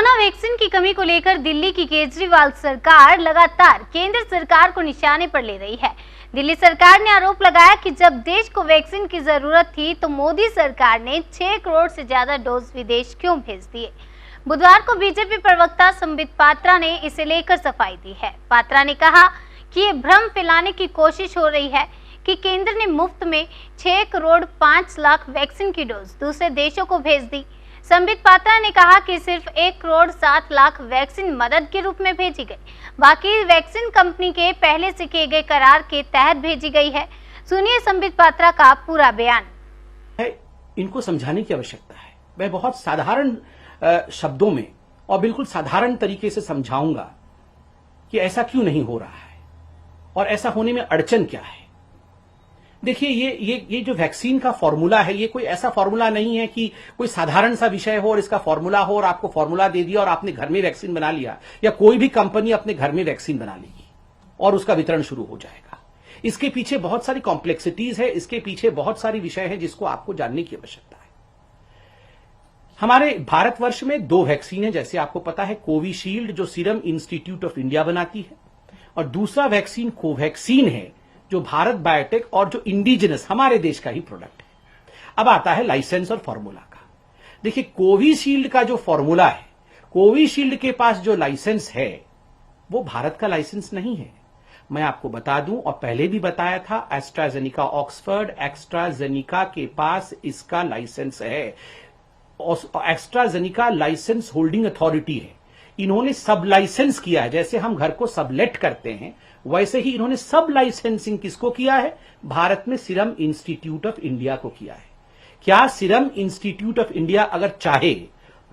Corona vaccine की कमी को लेकर दिल्ली की केजरीवाल सरकार लगातार केंद्र सरकार को निशाने पर ले रही है। दिल्ली सरकार ने आरोप लगाया कि जब देश को वैक्सीन की जरूरत थी तो मोदी सरकार ने 6 करोड़ से ज्यादा डोज विदेश क्यों भेज दिए। बुधवार को बीजेपी प्रवक्ता संबित पात्रा ने इसे लेकर सफाई दी है। पात्रा ने कहा कि ये भ्रम फैलाने की कोशिश हो रही है कि केंद्र ने मुफ्त में 6 करोड़ 5 लाख वैक्सीन की डोज दूसरे देशों को भेज दी। संबित पात्रा ने कहा कि सिर्फ 1 करोड़ 7 लाख वैक्सीन मदद के रूप में भेजी गई, बाकी वैक्सीन कंपनी के पहले से किए गए करार के तहत भेजी गई है। सुनिए संबित पात्रा का पूरा बयान। इनको समझाने की आवश्यकता है। मैं बहुत साधारण शब्दों में और बिल्कुल साधारण तरीके से समझाऊंगा कि ऐसा क्यों नहीं हो रहा है और ऐसा होने में अड़चन क्या है। देखिए, ये जो वैक्सीन का फॉर्मूला है, ये कोई ऐसा फॉर्मूला नहीं है कि कोई साधारण सा विषय हो और इसका फॉर्मूला हो और आपको फॉर्मूला दे दिया और आपने घर में वैक्सीन बना लिया, या कोई भी कंपनी अपने घर में वैक्सीन बना लेगी और उसका वितरण शुरू हो जाएगा। इसके पीछे बहुत सारी कॉम्प्लेक्सिटीज है, इसके पीछे बहुत सारी विषय है जिसको आपको जानने की आवश्यकता है। हमारे भारतवर्ष में 2 वैक्सीन है, जैसे आपको पता है, कोविशील्ड जो सीरम इंस्टीट्यूट ऑफ इंडिया बनाती है, और दूसरा वैक्सीन कोवैक्सीन है जो भारत बायोटेक और जो इंडिजिनस हमारे देश का ही प्रोडक्ट है। अब आता है लाइसेंस और फॉर्मूला का। देखिए, कोविशील्ड का जो फॉर्मूला है, कोविशील्ड के पास जो लाइसेंस है वो भारत का लाइसेंस नहीं है। मैं आपको बता दूं, और पहले भी बताया था, एस्ट्राजेनिका ऑक्सफर्ड एस्ट्राजेनिका के पास इसका लाइसेंस है। एस्ट्राजेनिका लाइसेंस होल्डिंग अथॉरिटी है। इन्होंने सब लाइसेंस किया है। जैसे हम घर को सबलेट करते हैं, वैसे ही इन्होंने सब लाइसेंसिंग किसको किया है? भारत में सीरम इंस्टीट्यूट ऑफ इंडिया को किया है। क्या सीरम इंस्टीट्यूट ऑफ इंडिया अगर चाहे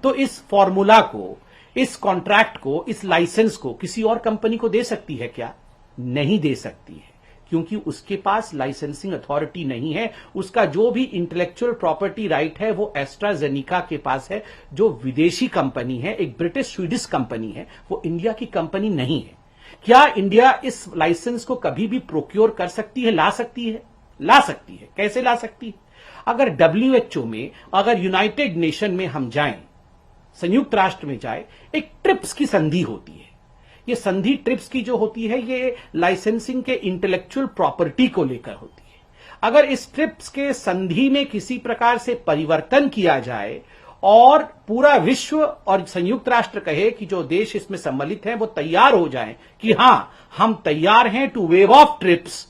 तो इस फॉर्मूला को, इस कॉन्ट्रैक्ट को, इस लाइसेंस को किसी और कंपनी को दे सकती है क्या? नहीं दे सकती है, क्योंकि उसके पास लाइसेंसिंग अथॉरिटी नहीं है। उसका जो भी इंटेलेक्चुअल प्रॉपर्टी राइट है वो एस्ट्राजेनिका के पास है, जो विदेशी कंपनी है, एक ब्रिटिश स्वीडिश कंपनी है, वो इंडिया की कंपनी नहीं है। क्या इंडिया इस लाइसेंस को कभी भी प्रोक्योर कर सकती है? ला सकती है, ला सकती है। कैसे ला सकती है? अगर WHO में, अगर यूनाइटेड नेशन में हम जाएं, संयुक्त राष्ट्र में जाए, एक ट्रिप्स की संधि होती है। ये संधि ट्रिप्स की जो होती है, ये लाइसेंसिंग के इंटेलेक्चुअल प्रॉपर्टी को लेकर होती है। अगर इस ट्रिप्स के संधि में किसी प्रकार से परिवर्तन किया जाए और पूरा विश्व और संयुक्त राष्ट्र कहे कि जो देश इसमें सम्मिलित हैं वो तैयार हो जाएं कि हां, हम तैयार हैं टू वेव ऑफ ट्रिप्स,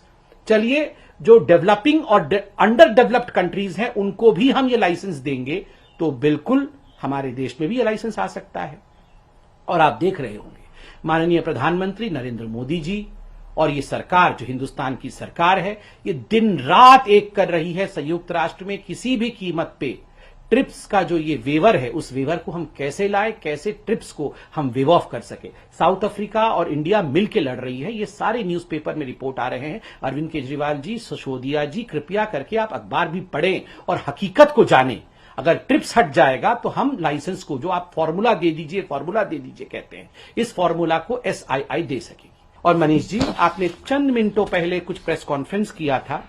चलिए जो डेवलपिंग और अंडर डेवलप्ड कंट्रीज हैं उनको भी हम ये लाइसेंस देंगे, तो बिल्कुल हमारे देश में भी ये लाइसेंस आ सकता है। और आप देख रहे होंगे माननीय प्रधानमंत्री नरेंद्र मोदी जी और ये सरकार, जो हिंदुस्तान की सरकार है, ये दिन रात एक कर रही है संयुक्त राष्ट्र में किसी भी कीमत पे ट्रिप्स का जो ये वेवर है, उस वेवर को हम कैसे लाए, कैसे ट्रिप्स को हम वेव ऑफ कर सके। साउथ अफ्रीका और इंडिया मिलकर लड़ रही है। ये सारे न्यूज़पेपर में रिपोर्ट आ रहे हैं। अरविंद केजरीवाल जी, सिसोदिया जी, कृपया करके आप अखबार भी पढ़ें और हकीकत को जानें। अगर ट्रिप्स हट जाएगा तो हम लाइसेंस को, जो आप फॉर्मूला दे दीजिए, फॉर्मूला दे दीजिए कहते हैं, इस फॉर्मूला को SII दे सकेगी। और मनीष जी, आपने चंद मिनटों पहले कुछ प्रेस कॉन्फ्रेंस किया था।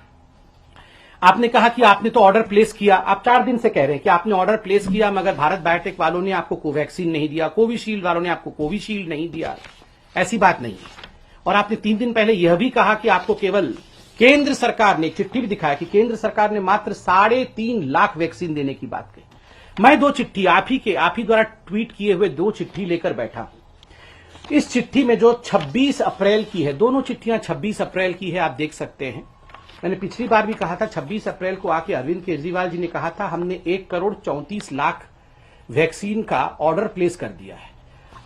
आपने कहा कि आपने तो ऑर्डर प्लेस किया। आप 4 दिन से कह रहे हैं कि आपने ऑर्डर प्लेस किया, मगर भारत बायोटेक वालों ने आपको कोवैक्सीन नहीं दिया, कोविशील्ड वालों ने आपको कोविशील्ड नहीं दिया। ऐसी बात नहीं है। और आपने 3 दिन पहले यह भी कहा कि आपको केवल केंद्र सरकार ने, एक चिट्ठी भी दिखाया कि केंद्र सरकार ने मात्र 3.5 लाख वैक्सीन देने की बात कही। मैं 2 चिट्ठी आप ही द्वारा ट्वीट किए हुए 2 चिट्ठी लेकर बैठा हूं। इस चिट्ठी में जो 26 अप्रैल की है, दोनों चिट्ठियां 26 अप्रैल की है, आप देख सकते हैं। मैंने पिछली बार भी कहा था, 26 अप्रैल को आके अरविंद केजरीवाल जी ने कहा था हमने 1 करोड़ 34 लाख वैक्सीन का ऑर्डर प्लेस कर दिया है।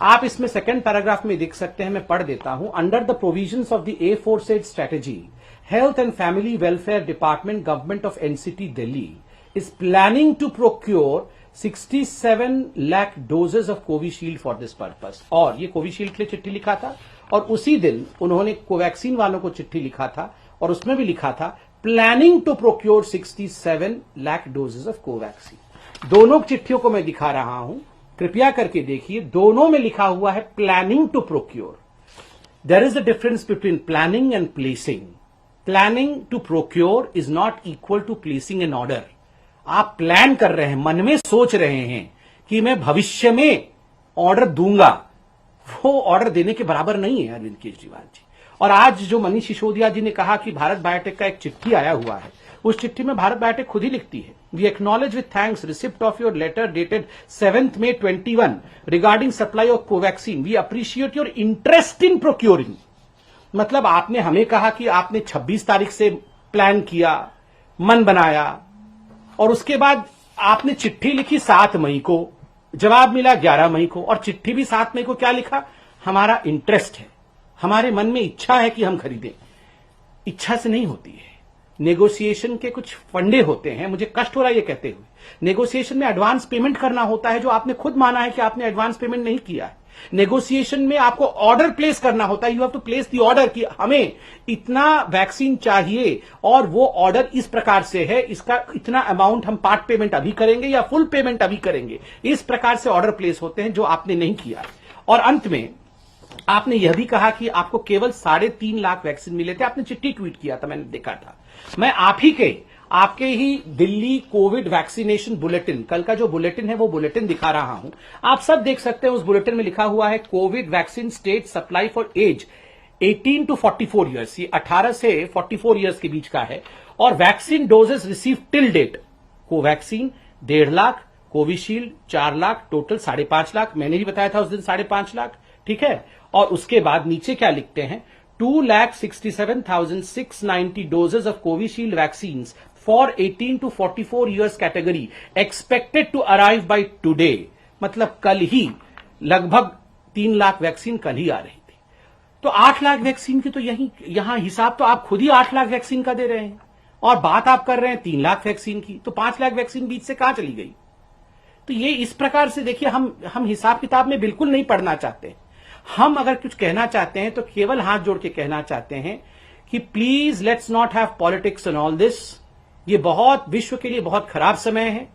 आप इसमें सेकंड पैराग्राफ में देख सकते हैं, मैं पढ़ देता हूं। Under the provisions of the A4 strategy, Health and Family Welfare Department, Government of NCT Delhi is planning to procure 67 lakh doses of Covishield for this purpose। और ये कोविशील्ड के लिए चिट्ठी लिखा था, और उसी दिन उन्होंने कोवैक्सीन वालों को चिट्ठी लिखा था, और उसमें भी लिखा था planning to procure 67 lakh doses of Covaxin. दोनों चिट्ठियों को मैं दिखा रहा हूं, कृपया करके देखिए। दोनों में लिखा हुआ है planning to procure. There is a difference between planning and placing. Planning to procure is not equal to placing an order. आप प्लान कर रहे हैं, मन में सोच रहे हैं कि मैं भविष्य में ऑर्डर दूंगा, वो ऑर्डर देने के बराबर नहीं है अरविंद केजरीवाल जी। और आज जो मनीष सिसोदिया जी ने कहा कि भारत बायोटेक का एक चिट्ठी आया हुआ है, उस चिट्ठी में भारत बायोटेक खुद ही लिखती है, we acknowledge with thanks receipt of your letter dated 7th May 21 regarding supply of Covaxin, we appreciate your interest in procuring. मतलब आपने हमें कहा कि आपने 26 तारीख से प्लान किया, मन बनाया, और उसके बाद आपने चिट्ठी लिखी 7 मई को, जवाब मिला 11 मई को, और चिट्ठी भी 7 मई को क्या लिखा, हमारा इंटरेस्ट है, हमारे मन में इच्छा है कि हम खरीदें। इच्छा से नहीं होती है, नेगोशिएशन के कुछ फंडे होते हैं। मुझे कष्ट हो रहा है ये कहते हुए, नेगोशिएशन में एडवांस पेमेंट करना होता है, जो आपने खुद माना है कि आपने एडवांस पेमेंट नहीं किया है। नेगोशिएशन में आपको ऑर्डर प्लेस करना होता है, you have to place the order कि हमें इतना वैक्सीन चाहिए और वो ऑर्डर इस प्रकार से है, इसका इतना अमाउंट हम पार्ट पेमेंट अभी करेंगे या फुल पेमेंट अभी करेंगे। इस प्रकार से ऑर्डर प्लेस होते हैं, जो आपने नहीं किया। और अंत में आपने यह भी कहा कि आपको केवल 3.5 लाख वैक्सीन मिले थे। आपने चिट्ठी ट्वीट किया था, मैंने देखा था। मैं आपके ही दिल्ली कोविड वैक्सीनेशन बुलेटिन, कल का जो बुलेटिन है वो बुलेटिन दिखा रहा हूं, आप सब देख सकते हैं। उस बुलेटिन में लिखा हुआ है covid vaccine state supply for age 18 to 44 years, ये 18 से 44 ईयर्स के बीच का है। और vaccine doses receive till date, Covaxin 1.5 lakh, Covishield 4 lakh, total 5.5 lakh. मैंने ही बताया था उस दिन 5.5 लाख, ठीक है। और उसके बाद नीचे क्या लिखते हैं, 2,67,690 doses of Covishield vaccines for 18 to 44 years category expected to arrive by today। मतलब कल ही लगभग 3 लाख वैक्सीन कल ही आ रही थी। तो 8 लाख वैक्सीन की तो यहां हिसाब तो आप खुद ही 8 लाख वैक्सीन का दे रहे हैं, और बात आप कर रहे हैं 3 लाख वैक्सीन की, तो 5 लाख वैक्सीन बीच से कहां चली गई। तो ये इस प्रकार से देखिए, हम हिसाब किताब में बिल्कुल नहीं पढ़ना चाहते। हम अगर कुछ कहना चाहते हैं तो केवल हाथ जोड़ के कहना चाहते हैं कि please let's not have politics in all this. ये बहुत विश्व के लिए बहुत खराब समय है,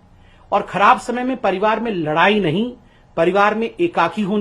और खराब समय में परिवार में लड़ाई नहीं, परिवार में एकाकी होने